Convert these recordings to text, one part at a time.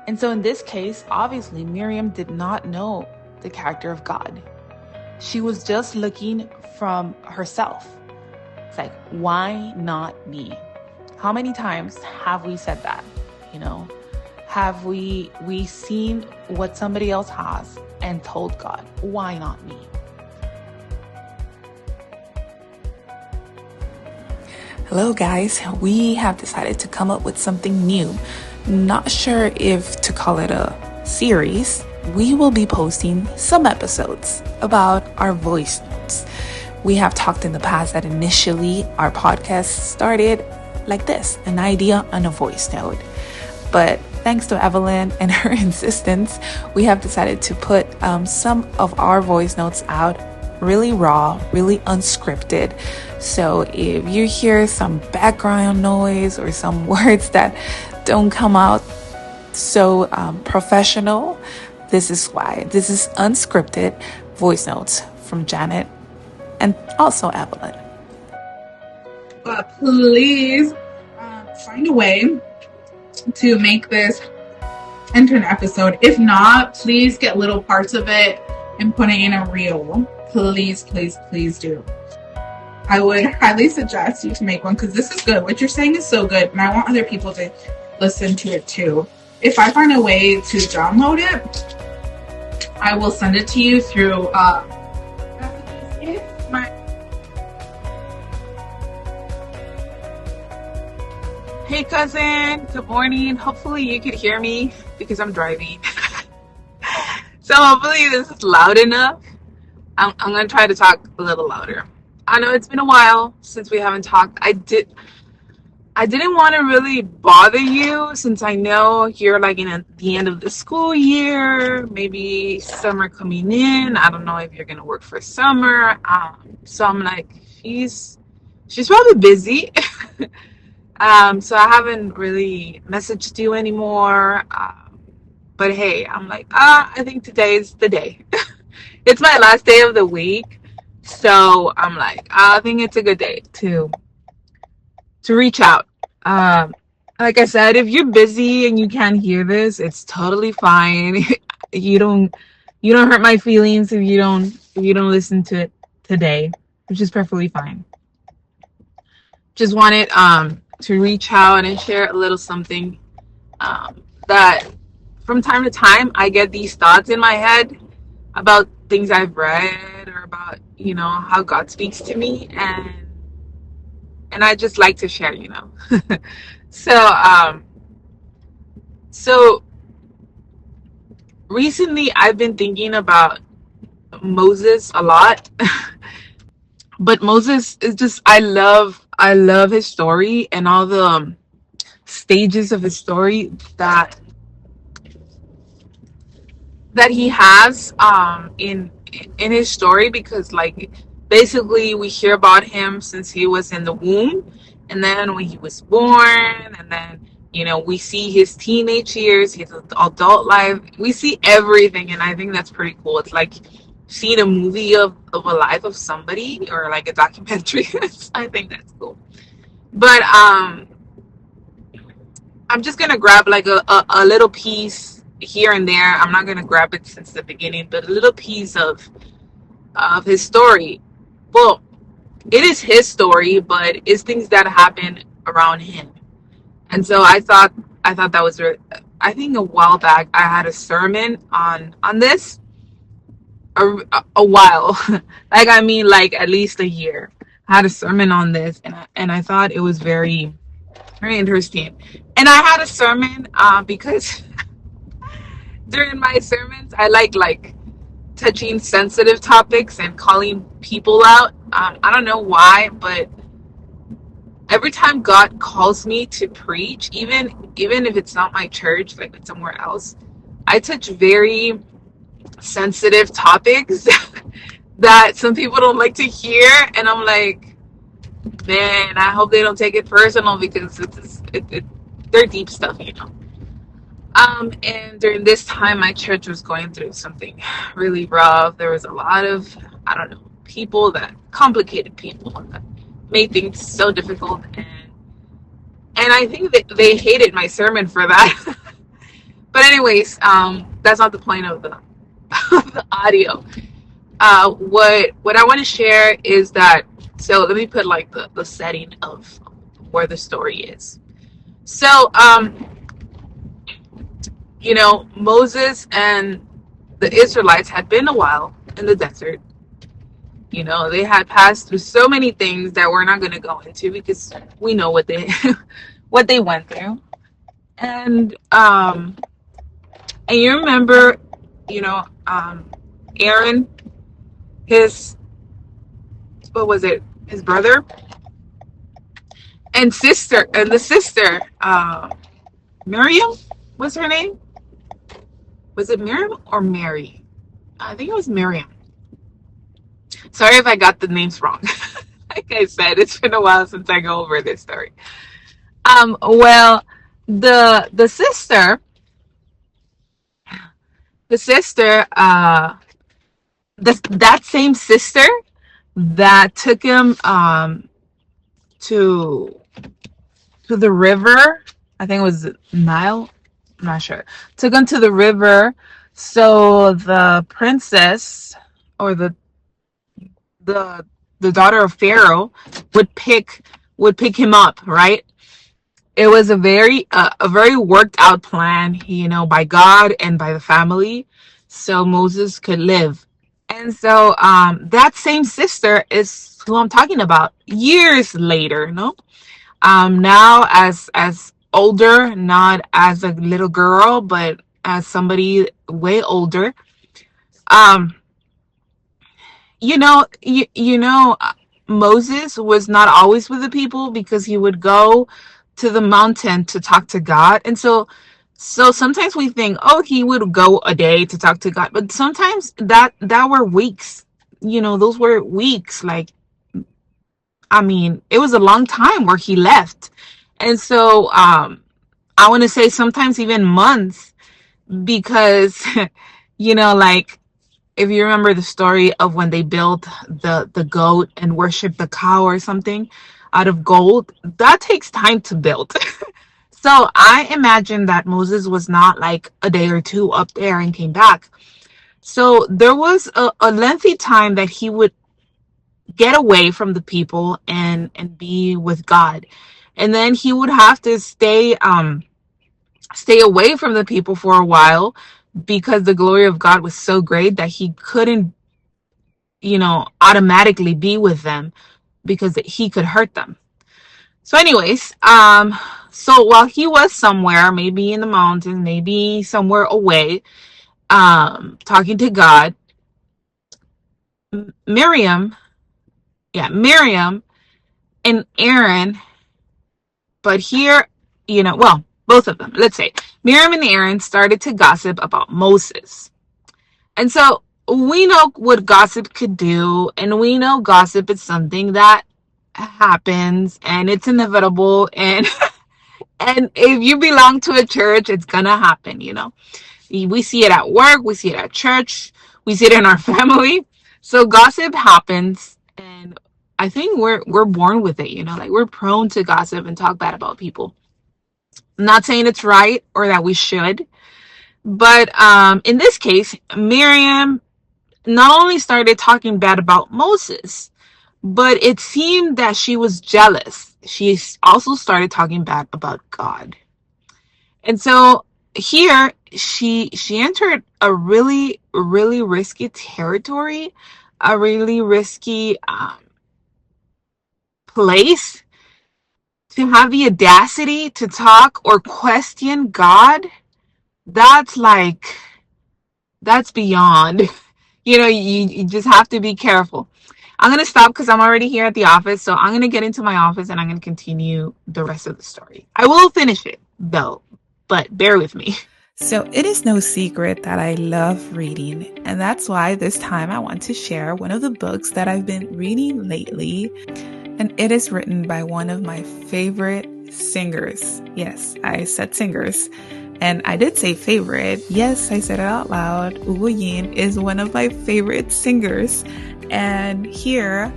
And so in this case, obviously, Miriam did not know the character of God. She was just looking from herself. It's like, why not me? How many times have we said that? Have we seen what somebody else has and told God, why not me? Hello guys, we have decided to come up with something new. Not sure if to call it a series. We will be posting some episodes about our voice notes. We have talked in the past that initially our podcast started like this, an idea on a voice note. But thanks to Evelyn and her insistence, we have decided to put some of our voice notes out really raw, really unscripted. So if you hear some background noise or some words that don't come out so professional, this is why. This is unscripted voice notes from Jannet and also Evelyn. Please find a way to make this into an episode. If not, please get little parts of it and put it in a reel. Please, please, please do. I would highly suggest you to make one because this is good. What you're saying is so good, and I want other people to listen to it too. If I find a way to download it, I will send it to you through Hey cousin, good morning. Hopefully you could hear me because I'm driving. So hopefully this is loud enough. I'm going to try to talk a little louder. I know it's been a while since we haven't talked. I didn't want to really bother you since I know you're like in the end of the school year, maybe summer coming in. I don't know if you're going to work for summer. So I'm like, she's probably busy. So I haven't really messaged you anymore. But hey, I'm like, I think today's the day. It's my last day of the week. So I'm like, I think it's a good day to reach out. Like I said, if you're busy and you can't hear this, it's totally fine. You don't hurt my feelings if you don't listen to it today, which is perfectly fine. Just wanted to reach out and share a little something that from time to time I get these thoughts in my head about things I've read or about how God speaks to me, and I just like to share. So recently I've been thinking about Moses a lot. But Moses is just, I love his story and all the stages of his story that he has in his story, because like basically we hear about him since he was in the womb, and then when he was born, and then we see his teenage years, his adult life, we see everything, and I think that's pretty cool. It's like seeing a movie of a life of somebody, or like a documentary. I think that's cool. But I'm just gonna grab like a little piece here and there. I'm not gonna grab it since the beginning, but a little piece of his story. Well, it is his story, but it's things that happen around him. And so I thought that was really, I think a while back I had a sermon on this. A while, like at least a year. I had a sermon on this, and I thought it was very, very interesting. And I had a sermon because during my sermons I like touching sensitive topics and calling people out. I don't know why, but every time God calls me to preach, even if it's not my church, like it's somewhere else, I touch very sensitive topics that some people don't like to hear, and I'm like, man, I hope they don't take it personal, because they're deep stuff. And during this time my church was going through something really rough. There was a lot of, complicated people that made things so difficult, and I think that they hated my sermon for that. But anyways, that's not the point of the the audio. What I want to share is that, so let me put like the setting of where the story is. So Moses and the Israelites had been a while in the desert. They had passed through so many things that we're not going to go into because we know what they what they went through. And you remember, Aaron, his, what was it, his brother and the sister, Miriam was her name. Was it Miriam or Mary? I think it was Miriam. Sorry if I got the names wrong. Like I said, it's been a while since I go over this story. Well, the sister, that same sister that took him to the river. I think it was Nile. I'm not sure. Took him to the river so the princess, or the daughter of Pharaoh, would pick him up, right? It was a very worked out plan, by God and by the family, so Moses could live. And so that same sister is who I'm talking about years later, now as older, not as a little girl, but as somebody way older. Moses was not always with the people because he would go to the mountain to talk to God. And so sometimes we think, oh, he would go a day to talk to God, but sometimes that were weeks. Those were weeks. Like, I mean, it was a long time where he left. And so I want to say sometimes even months, because like, if you remember the story of when they built the goat and worshiped the cow or something out of gold, that takes time to build. So I imagine that Moses was not like a day or two up there and came back. So there was a lengthy time that he would get away from the people and be with God. And then he would have to stay away from the people for a while, because the glory of God was so great that he couldn't, automatically be with them because he could hurt them. So anyways, so while he was somewhere, maybe in the mountains, maybe somewhere away, talking to God, Miriam and Aaron, but here, both of them, let's say Miriam and Aaron started to gossip about Moses. And so we know what gossip could do, and we know gossip is something that happens and it's inevitable, and and if you belong to a church, it's gonna happen. We see it at work, we see it at church, we see it in our family. So gossip happens, and I think we're born with it. Like, we're prone to gossip and talk bad about people. I'm not saying it's right or that we should, but in this case, Miriam not only started talking bad about Moses, but it seemed that she was jealous. She also started talking bad about God. And so here she entered a really, really risky territory, a really risky place, to have the audacity to talk or question God. That's beyond. You just have to be careful. I'm going to stop because I'm already here at the office. So I'm going to get into my office and I'm going to continue the rest of the story. I will finish it though, but bear with me. So it is no secret that I love reading, and that's why this time I want to share one of the books that I've been reading lately, and it is written by one of my favorite singers. Yes, I said singers, and I did say favorite. Yes, I said it out loud. Ugo Yin is one of my favorite singers, and here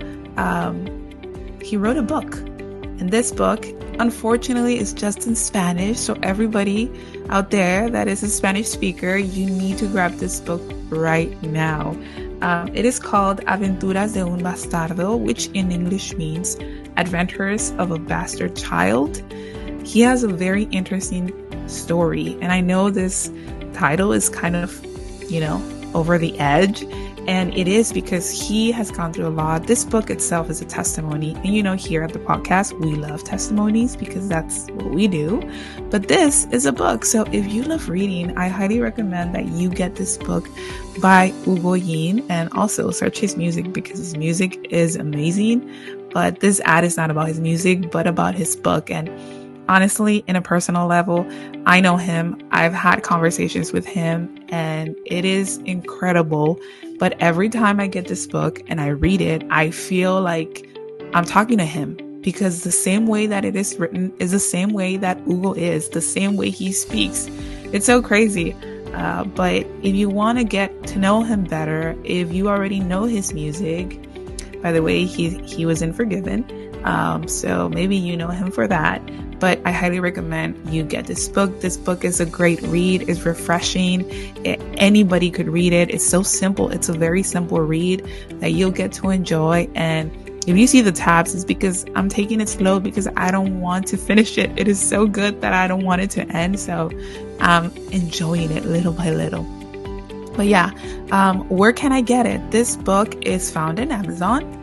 he wrote a book, and this book unfortunately, it's just in Spanish. So everybody out there that is a Spanish speaker, you need to grab this book right now. It is called Aventuras de un Bastardo, which in English means Adventures of a Bastard Child. He has a very interesting story, and I know this title is kind of, over the edge, and it is because he has gone through a lot. This book itself is a testimony, and here at the podcast, we love testimonies because that's what we do. But this is a book, so if you love reading, I highly recommend that you get this book by Hugo Yin, and also search his music because his music is amazing. But this ad is not about his music, but about his book. And honestly, in a personal level, I know him. I've had conversations with him, and it is incredible. But every time I get this book and I read it, I feel like I'm talking to him, because the same way that it is written is the same way that Hugo is, the same way he speaks. It's so crazy. But if you want to get to know him better, if you already know his music, by the way, he was in Forgiven. So maybe you know him for that. But I highly recommend you get this book. This book is a great read. It's refreshing. Anybody could read it. It's so simple. It's a very simple read that you'll get to enjoy. And if you see the tabs, it's because I'm taking it slow because I don't want to finish it. It is so good that I don't want it to end. So I'm enjoying it little by little. But yeah, where can I get it? This book is found in Amazon.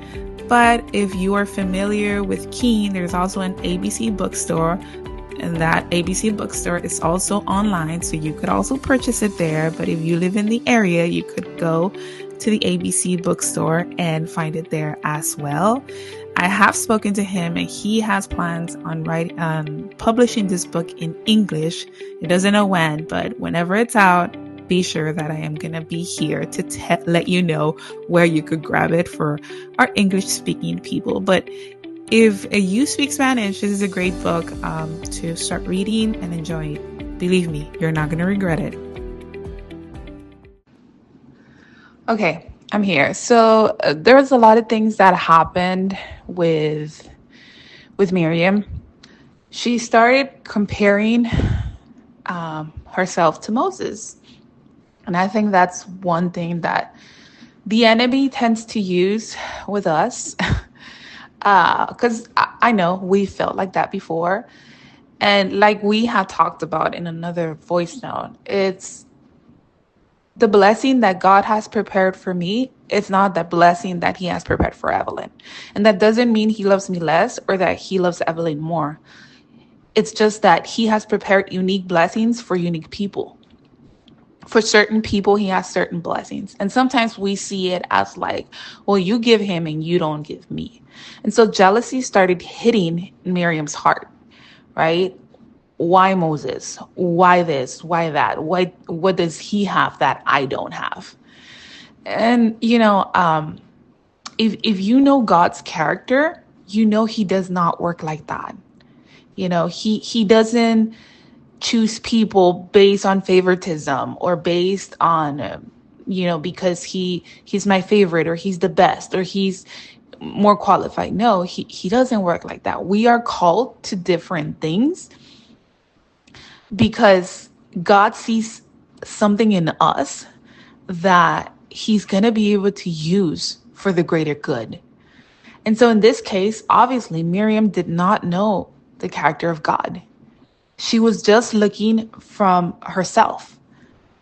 But if you are familiar with Keen, there's also an ABC bookstore, and that ABC bookstore is also online, so you could also purchase it there. But if you live in the area, you could go to the ABC bookstore and find it there as well. I have spoken to him, and he has plans on publishing this book in English. He doesn't know when, but whenever it's out, be sure that I am going to be here to let you know where you could grab it for our English speaking people. But if you speak Spanish, this is a great book to start reading and enjoying. Believe me, you're not going to regret it. Okay, I'm here. So there's a lot of things that happened with Miriam. She started comparing herself to Moses. And I think that's one thing that the enemy tends to use with us. Because I know we felt like that before. And like we had talked about in another voice note, it's the blessing that God has prepared for me. It's not the blessing that he has prepared for Evelyn. And that doesn't mean he loves me less or that he loves Evelyn more. It's just that he has prepared unique blessings for unique people. For certain people, he has certain blessings. And sometimes we see it as like, well, you give him and you don't give me. And so jealousy started hitting Miriam's heart, right? Why Moses? Why this? Why that? What does he have that I don't have? And, if you know God's character, you know he does not work like that. He doesn't choose people based on favoritism or based on, because he's my favorite or he's the best or he's more qualified. No, he doesn't work like that. We are called to different things because God sees something in us that he's going to be able to use for the greater good. And so in this case, obviously, Miriam did not know the character of God. She was just looking from herself.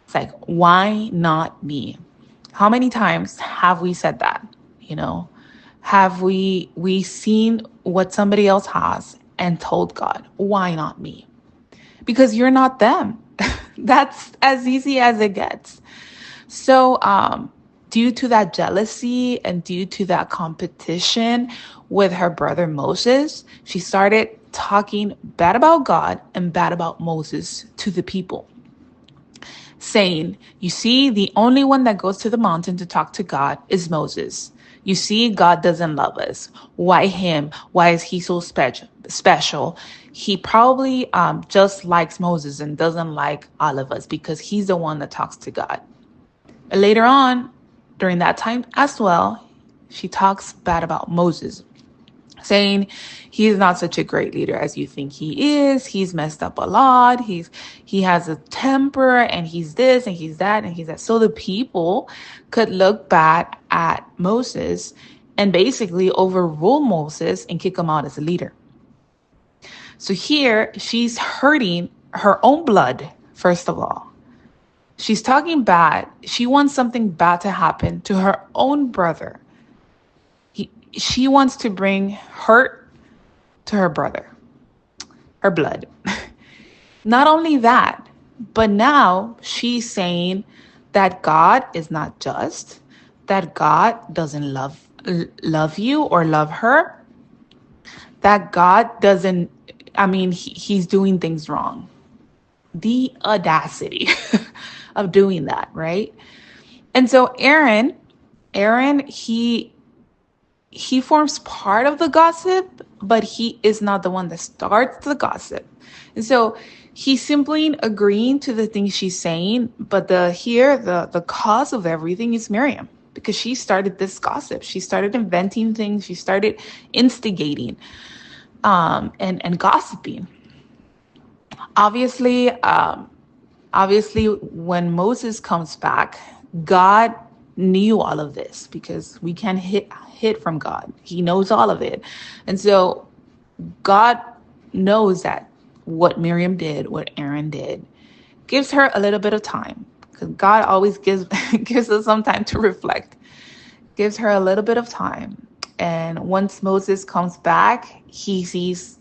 It's like, why not me? How many times have we said that? Have we seen what somebody else has and told God, why not me? Because you're not them. That's as easy as it gets. So, due to that jealousy and due to that competition with her brother Moses, she started talking bad about God and bad about Moses to the people, saying, you see, the only one that goes to the mountain to talk to God is Moses. You see, God doesn't love us. Why him? Why is he so special? He probably just likes Moses and doesn't like all of us because he's the one that talks to God. And later on, during that time as well, she talks bad about Moses, saying he's not such a great leader as you think he is. He's messed up a lot. He has a temper, and he's this and he's that and he's that. So the people could look back at Moses and basically overrule Moses and kick him out as a leader. So here she's hurting her own blood, first of all. She's talking bad. She wants something bad to happen to her own brother. She wants to bring hurt to her brother, her blood. Not only that, but now she's saying that God is not just, that God doesn't love you or love her, that God doesn't, he's doing things wrong. The audacity of doing that, right? And so Aaron, he forms part of the gossip, but he is not the one that starts the gossip. And so he's simply agreeing to the things she's saying, but the cause of everything is Miriam, because she started this gossip. She started inventing things. She started instigating and gossiping. Obviously, when Moses comes back, God knew all of this, because we can't hid from God. He knows all of it. And so God knows that what Miriam did, what Aaron did, gives her a little bit of time, because God always gives us some time to reflect, gives her a little bit of time. And once Moses comes back, he sees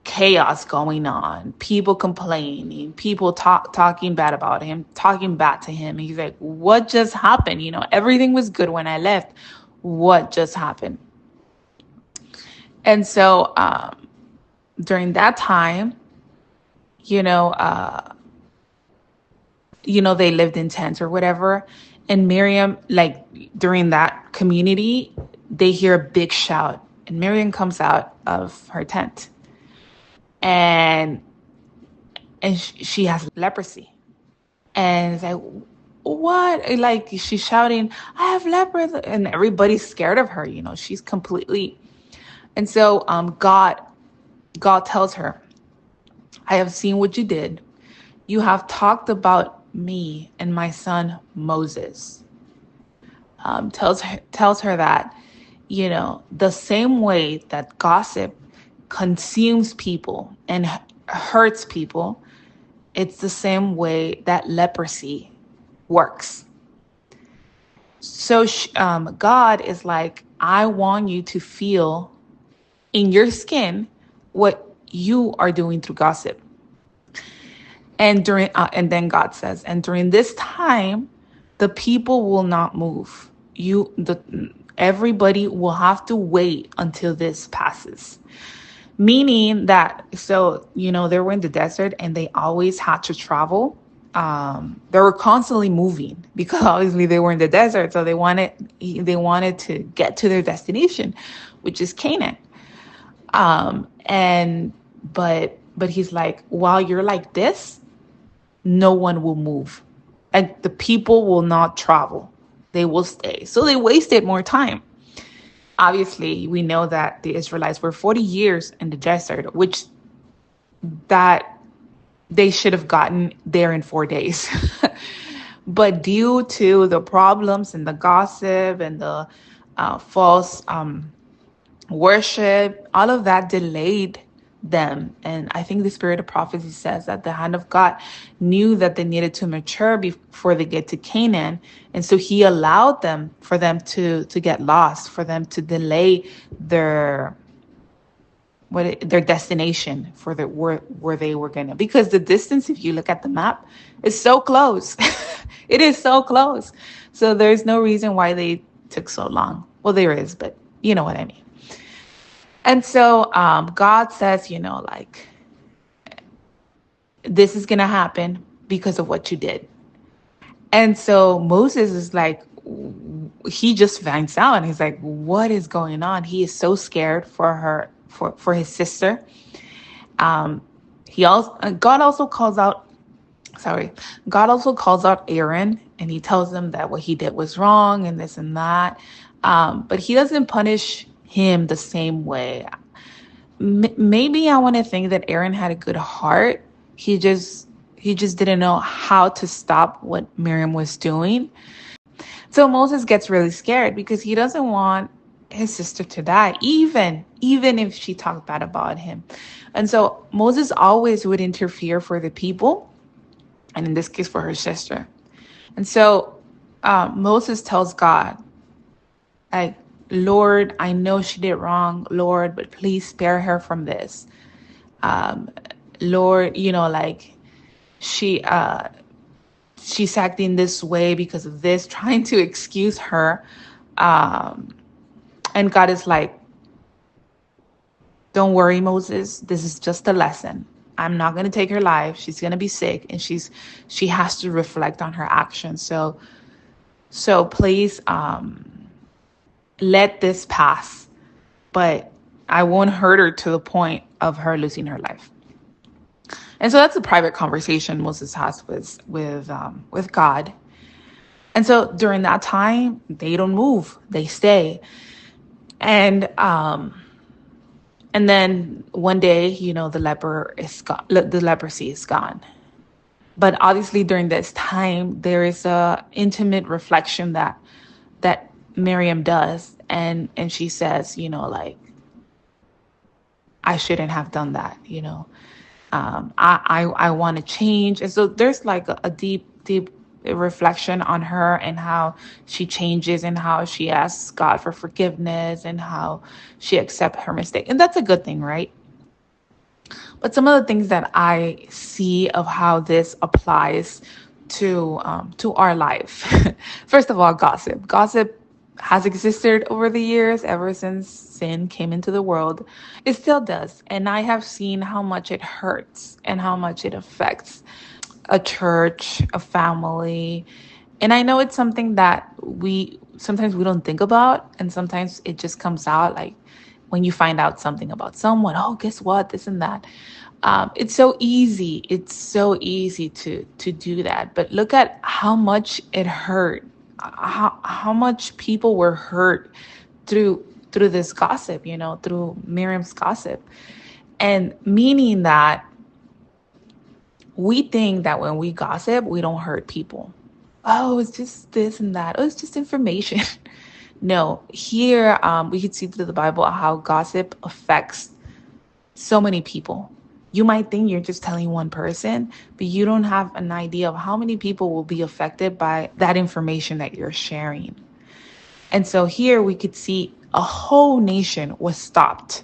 chaos going on, people complaining, people talking bad about him, talking bad to him. He's like, what just happened? Everything was good when I left. What just happened? And so during that time, they lived in tents or whatever. And Miriam, during that community, they hear a big shout, and Miriam comes out of her tent. And she has leprosy. And it's like, what? Like, she's shouting, I have leprosy. And everybody's scared of her. She's completely. And so God tells her, I have seen what you did. You have talked about me and my son Moses. Tells her that, the same way that gossip consumes people and hurts people, it's the same way that leprosy works. So God is like, I want you to feel in your skin what you are doing through gossip. And then God says, and during this time, the people will not move. Everybody will have to wait until this passes. Meaning that, they were in the desert and they always had to travel. They were constantly moving because obviously they were in the desert. So they wanted to get to their destination, which is Canaan. But he's like, while you're like this, no one will move. And the people will not travel. They will stay. So they wasted more time. Obviously, we know that the Israelites were 40 years in the desert, which that they should have gotten there in 4 days. But due to the problems and the gossip and the false worship, all of that delayed them. And I think the spirit of prophecy says that the hand of God knew that they needed to mature before they get to Canaan. And so he allowed for them to get lost, for them to delay their destination for where they were going to, because the distance, if you look at the map, is so close. It is so close. So there's no reason why they took so long. Well, there is, but you know what I mean. And so God says, this is going to happen because of what you did. And so Moses is like, he just finds out and he's like, what is going on? He is so scared for his sister. God also calls out Aaron, and he tells him that what he did was wrong and this and that. But he doesn't punish him the same way. Maybe I want to think that Aaron had a good heart. He just didn't know how to stop what Miriam was doing. So Moses gets really scared because he doesn't want his sister to die, even if she talked bad about him. And so Moses always would interfere for the people, and in this case for her sister. And so Moses tells God, like, Lord, I know she did wrong, Lord, but please spare her from this. Um, Lord, like she she's acting this way because of this, trying to excuse her. Um, and God is like, don't worry, Moses. This is just a lesson. I'm not going to take her life. She's going to be sick, and she has to reflect on her actions. So please, let this pass, but I won't hurt her to the point of her losing her life. And so that's a private conversation Moses has with God. And so during that time, they don't move; they stay. And then one day, the leper is gone. The leprosy is gone. But obviously, during this time, there is a intimate reflection that Miriam does, and she says, like, I shouldn't have done that. I want to change. And so there's like a deep reflection on her and how she changes and how she asks God for forgiveness and how she accepts her mistake. And that's a good thing, right? But some of the things that I see of how this applies to our life. First of all, gossip. Gossip has existed over the years, ever since sin came into the world. It still does. And I have seen how much it hurts and how much it affects a church, a family. And I know it's something that we sometimes we don't think about, and sometimes it just comes out, like when you find out something about someone. Oh, guess what? This and that. It's so easy. It's so easy to do that. But look at how much it hurt. How much people were hurt through this gossip. Through Miriam's gossip, and meaning that we think that when we gossip, we don't hurt people. Oh, it's just this and that. Oh, it's just information. No, here we can see through the Bible how gossip affects so many people. You might think you're just telling one person, but you don't have an idea of how many people will be affected by that information that you're sharing. And so here we could see a whole nation was stopped.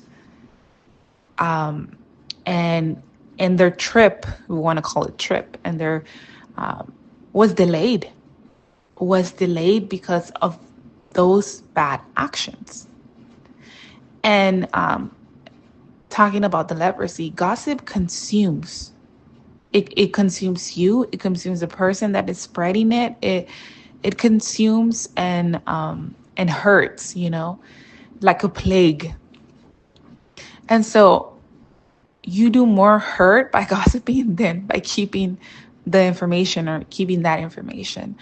And their trip, we want to call it trip, and their was delayed. Was delayed because of those bad actions. And talking about the leprosy, gossip consumes. It consumes you. It consumes the person that is spreading it. It consumes and hurts, like a plague. And so you do more hurt by gossiping than by keeping the information or keeping that information.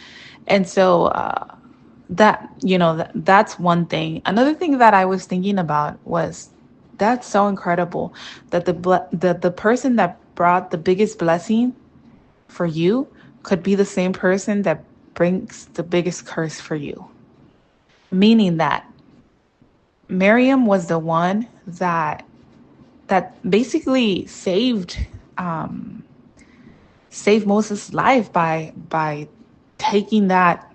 And so that's one thing. Another thing that I was thinking about was, that's so incredible that the person that brought the biggest blessing for you could be the same person that brings the biggest curse for you. Meaning that Miriam was the one that basically saved Moses' life by taking that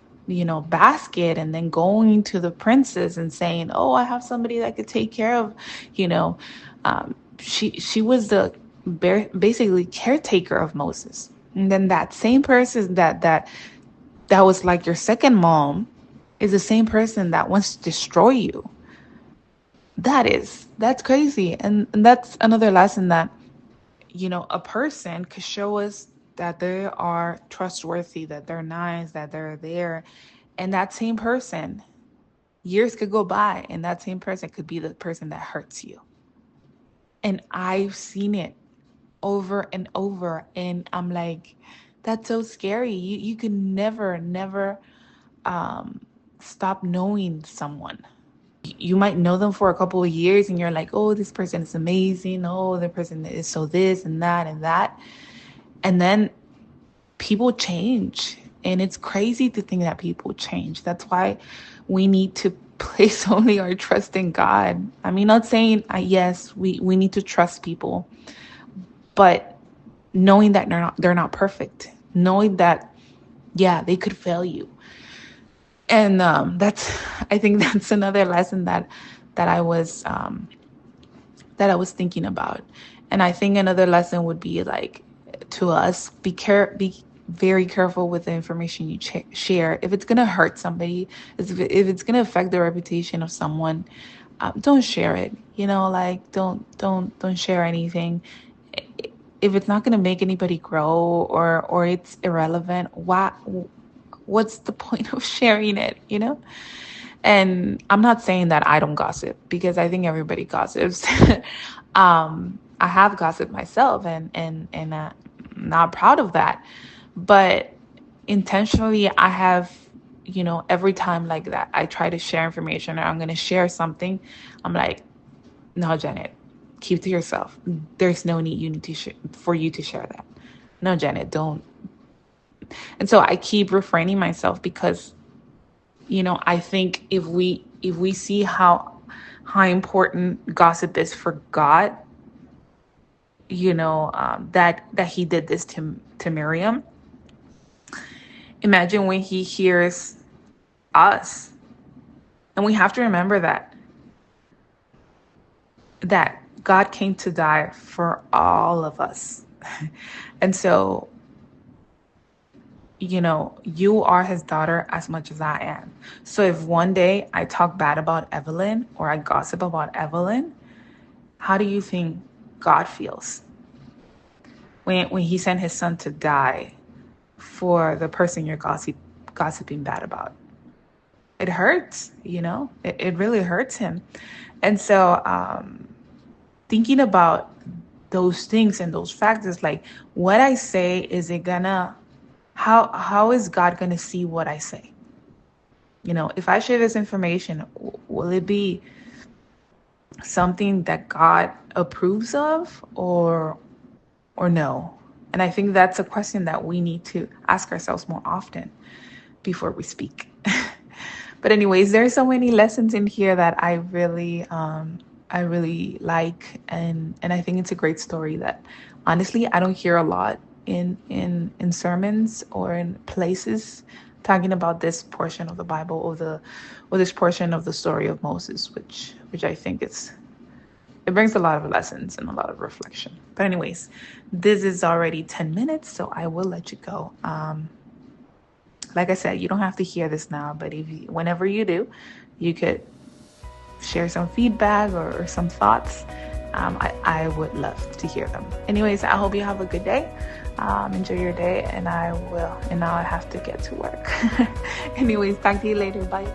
basket and then going to the princess and saying, oh, I have somebody that could take care of, she was the basically caretaker of Moses. And then that same person that was like your second mom is the same person that wants to destroy you. That's crazy. And that's another lesson that, a person could show us that they are trustworthy, that they're nice, that they're there. And that same person, years could go by, and that same person could be the person that hurts you. And I've seen it over and over. And I'm like, that's so scary. You can never stop knowing someone. you might know them for a couple of years and you're like, oh, this person is amazing. Oh, the person is so this and that and that. And then people change. And it's crazy to think that people change. That's why we need to place only our trust in God. I mean, not saying, yes, we need to trust people, but knowing that they're not perfect, knowing that, yeah, they could fail you. And I think that's another lesson that I was thinking about. And I think another lesson would be like, to us, be very careful with the information you share. If it's gonna hurt somebody, if it's gonna affect the reputation of someone, don't share it. Like don't share anything. If it's not gonna make anybody grow, or it's irrelevant, what's the point of sharing it? And I'm not saying that I don't gossip, because I think everybody gossips. I have gossiped myself, and I'm not proud of that. But intentionally, I have, every time like that, I try to share information, or I'm going to share something. I'm like, no, Jannet, keep to yourself. There's no need for you to share that. No, Jannet, don't. And so I keep refraining myself, because, I think if we see how important gossip is for God, that he did this to Miriam. Imagine when he hears us. And we have to remember that God came to die for all of us. And so, you are his daughter as much as I am. So if one day I talk bad about Evelyn, or I gossip about Evelyn, how do you think God feels when he sent his son to die for the person you're gossiping bad about? It hurts, it really hurts him. And so thinking about those things and those factors, like what I say, is it gonna, how is God gonna see what I say? If I share this information, will it be something that God approves of, or no? And I think that's a question that we need to ask ourselves more often before we speak. But anyways, there's so many lessons in here that I really like, and I think it's a great story that honestly I don't hear a lot in sermons or in places talking about this portion of the Bible, or this portion of the story of Moses, which I think it brings a lot of lessons and a lot of reflection. But anyways, this is already 10 minutes, so I will let you go. Like I said, you don't have to hear this now, but whenever you do, you could share some feedback or some thoughts. I would love to hear them. Anyways, I hope you have a good day. Enjoy your day, and I will. And now I have to get to work. Anyways, talk to you later. Bye.